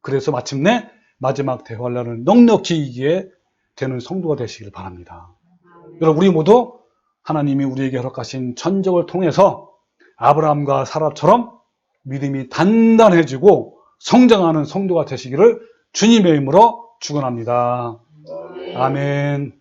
Speaker 1: 그래서 마침내 마지막 대환란을 넉넉히 이기게 되는 성도가 되시길 바랍니다. 여러분, 우리 모두 하나님이 우리에게 허락하신 천적을 통해서 아브라함과 사라처럼 믿음이 단단해지고 성장하는 성도가 되시기를 주님의 이름으로 축원합니다. 아멘.